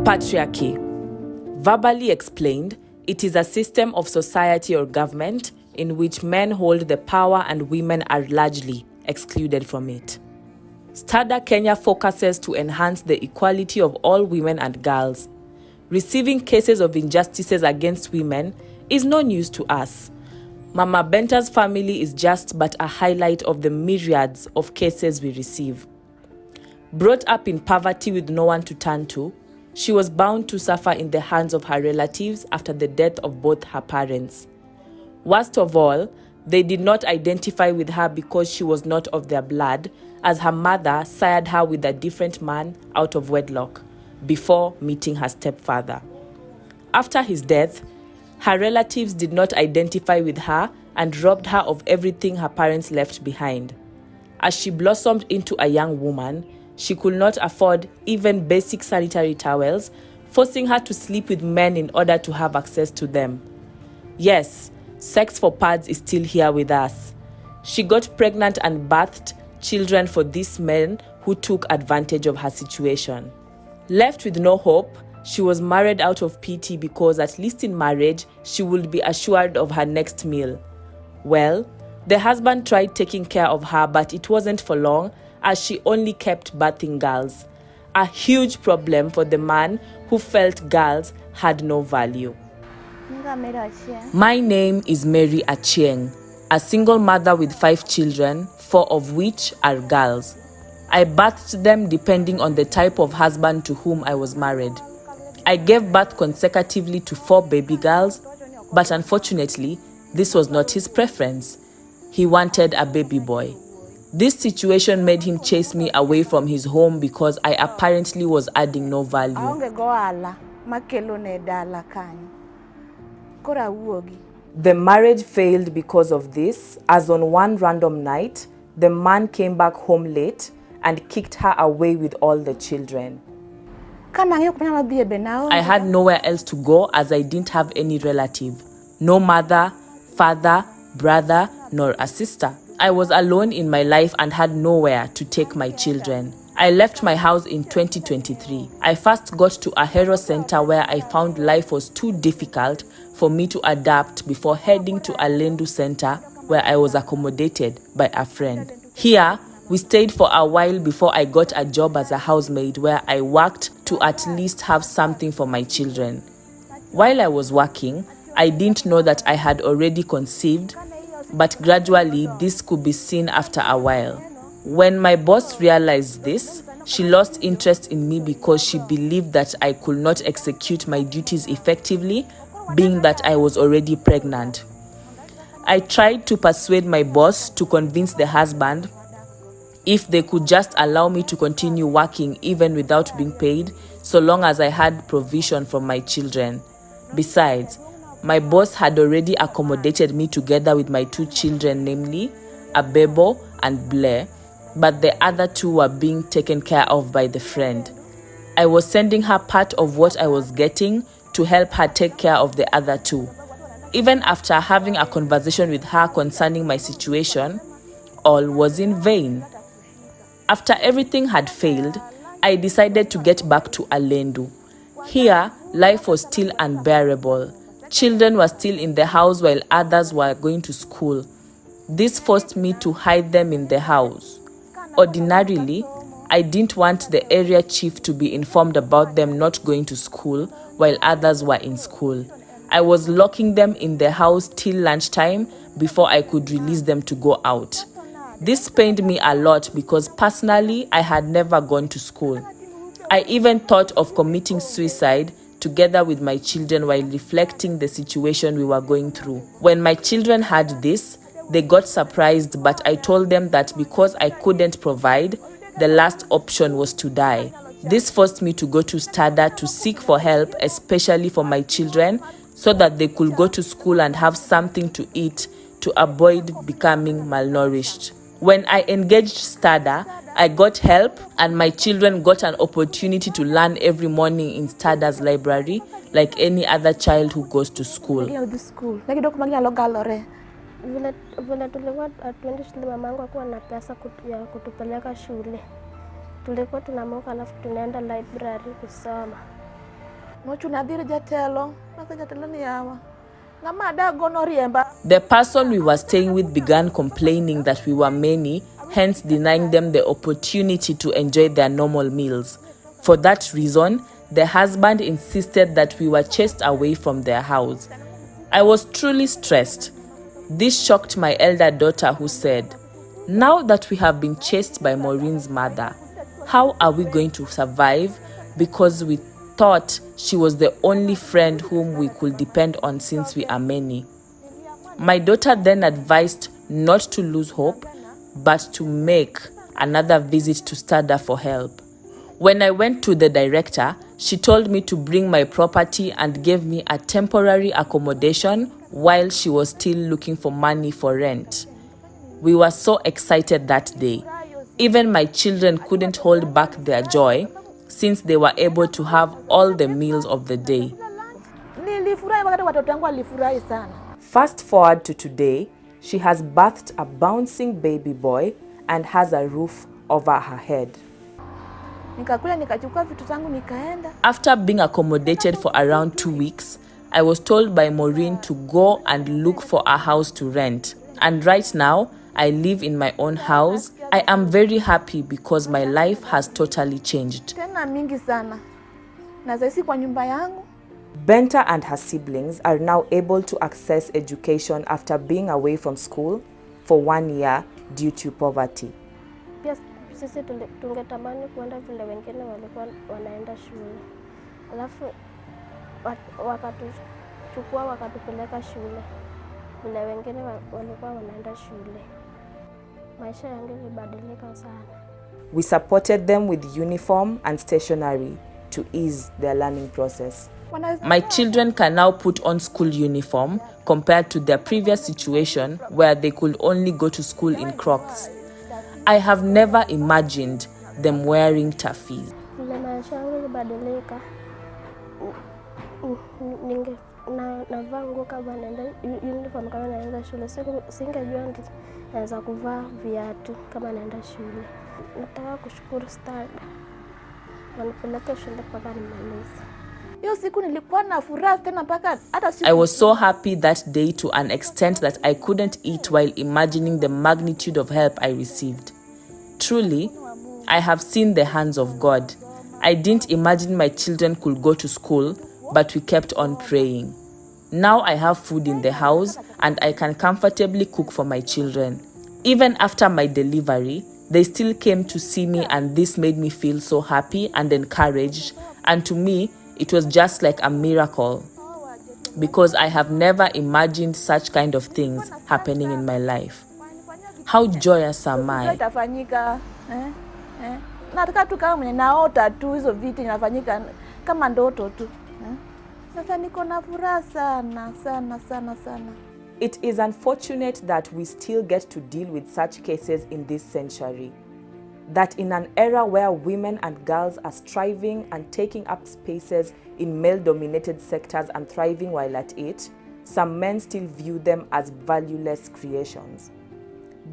Patriarchy. Verbally explained, it is a system of society or government in which men hold the power and women are largely excluded from it. STADA Kenya focuses to enhance the equality of all women and girls. Receiving cases of injustices against women is no news to us. Mama Benta's family is just but a highlight of the myriads of cases we receive. Brought up in poverty with no one to turn to, she was bound to suffer in the hands of her relatives after the death of both her parents. Worst of all, they did not identify with her because she was not of their blood, as her mother sired her with a different man out of wedlock before meeting her stepfather. After his death, her relatives did not identify with her and robbed her of everything her parents left behind. As she blossomed into a young woman, she could not afford even basic sanitary towels, forcing her to sleep with men in order to have access to them. Yes, sex for pads is still here with us. She got pregnant and birthed children for these men who took advantage of her situation. Left with no hope, she was married out of pity because at least in marriage, she would be assured of her next meal. Well, the husband tried taking care of her, but it wasn't for long, as she only kept birthing girls. A huge problem for the man who felt girls had no value. My name is Mary Achieng, a single mother with 5 children, 4 of which are girls. I birthed them depending on the type of husband to whom I was married. I gave birth consecutively to 4 baby girls, but unfortunately, this was not his preference. He wanted a baby boy. This situation made him chase me away from his home because I apparently was adding no value. The marriage failed because of this, as on one random night, the man came back home late and kicked her away with all the children. I had nowhere else to go as I didn't have any relative. No mother, father, brother, nor a sister. I was alone in my life and had nowhere to take my children. I left my house in 2023. I first got to a hero center where I found life was too difficult for me to adapt before heading to a Lendu center where I was accommodated by a friend. Here, we stayed for a while before I got a job as a housemaid where I worked to at least have something for my children. While I was working, I didn't know that I had already conceived, but gradually this could be seen after a while. When my boss realized this, she lost interest in me because she believed that I could not execute my duties effectively, being that I was already pregnant. I tried to persuade my boss to convince the husband if they could just allow me to continue working even without being paid, so long as I had provision from my children. Besides, my boss had already accommodated me together with my 2 children, namely Abebo and Blair, but the other 2 were being taken care of by the friend. I was sending her part of what I was getting to help her take care of the other 2. Even after having a conversation with her concerning my situation, all was in vain. After everything had failed, I decided to get back to Alendu. Here, life was still unbearable. Children were still in the house while others were going to school. This forced me to hide them in the house. Ordinarily, I didn't want the area chief to be informed about them not going to school while others were in school. I was locking them in the house till lunchtime before I could release them to go out. This pained me a lot because personally, I had never gone to school. I even thought of committing suicide together with my children while reflecting the situation we were going through. When my children heard this, they got surprised, but I told them that because I couldn't provide, the last option was to die. This forced me to go to STADA to seek for help, especially for my children, so that they could go to school and have something to eat to avoid becoming malnourished. When I engaged STADA, I got help and my children got an opportunity to learn every morning in STADA's library like any other child who goes to school. Vile tulikuwa hatuendi shule, mamangu hakuwa na pesa ya kutupeleka shule. Tulikuwa tunaamka alafu tunaenda library kusoma. The person we were staying with began complaining that we were many, hence denying them the opportunity to enjoy their normal meals. For that reason, the husband insisted that we were chased away from their house. I was truly stressed. This shocked my elder daughter, who said, "Now that we have been chased by Maureen's mother, how are we going to survive? Because we thought she was the only friend whom we could depend on since we are many." My daughter then advised not to lose hope, but to make another visit to STADA for help. When I went to the director, she told me to bring my property and gave me a temporary accommodation while she was still looking for money for rent. We were so excited that day. Even my children couldn't hold back their joy since they were able to have all the meals of the day. Fast forward to today, she has birthed a bouncing baby boy and has a roof over her head. After being accommodated for around 2 weeks, I was told by Maureen to go and look for a house to rent. And right now, I live in my own house. I am very happy because my life has totally changed. Benta and her siblings are now able to access education after being away from school for 1 year due to poverty. Sisi tungetamani kuenda vile wengine walikuwa wanaenda shule. Alafu wakatuchukua wakatupeleka shule. Vile wengine walikuwa wanaenda shule. Maisha yangu ilibadilika sana. We supported them with uniform and stationery to ease their learning process. My children can now put on school uniform compared to their previous situation where they could only go to school in Crocs. I have never imagined them wearing tafis. Navaa nguo kama naenda uniform kama naenda shule. Singejua naweza kuvaa viatu kama naenda shule. Nataka kushukuru STADA. Wanipeleka shule mpaka nimalize. I was so happy that day to an extent that I couldn't eat while imagining the magnitude of help I received. Truly, I have seen the hands of God. I didn't imagine my children could go to school, but we kept on praying. Now I have food in the house and I can comfortably cook for my children. Even after my delivery, they still came to see me, and this made me feel so happy and encouraged. And to me, it was just like a miracle because I have never imagined such kind of things happening in my life. How joyous am I? It is unfortunate that we still get to deal with such cases in this century. That in an era where women and girls are striving and taking up spaces in male-dominated sectors and thriving while at it, some men still view them as valueless creations.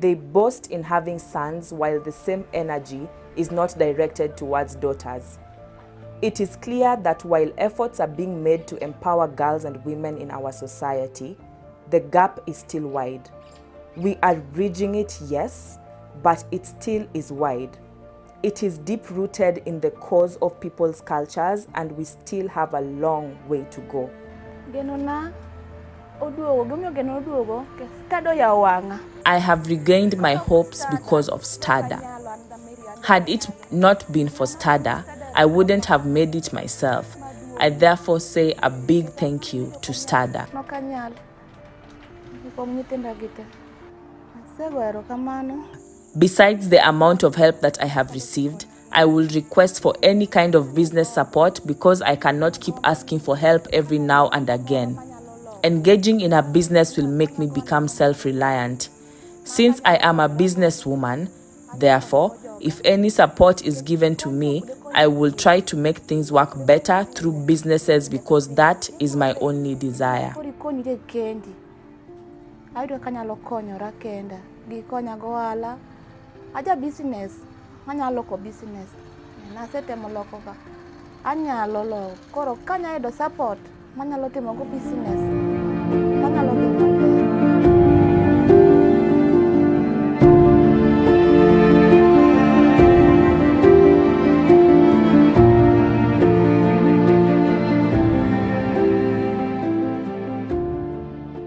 They boast in having sons while the same energy is not directed towards daughters. It is clear that while efforts are being made to empower girls and women in our society, the gap is still wide. We are bridging it, yes, but it still is wide. It is deep-rooted in the cause of people's cultures, and we still have a long way to go. I have regained my hopes because of STADA. Had it not been for STADA, I wouldn't have made it myself. I therefore say a big thank you to STADA. Besides the amount of help that I have received, I will request for any kind of business support because I cannot keep asking for help every now and again. Engaging in a business will make me become self-reliant. Since I am a businesswoman, therefore, if any support is given to me, I will try to make things work better through businesses because that is my only desire. anyalo loyo. Koro kanya yudo support manyalo timo go business, manyalo timo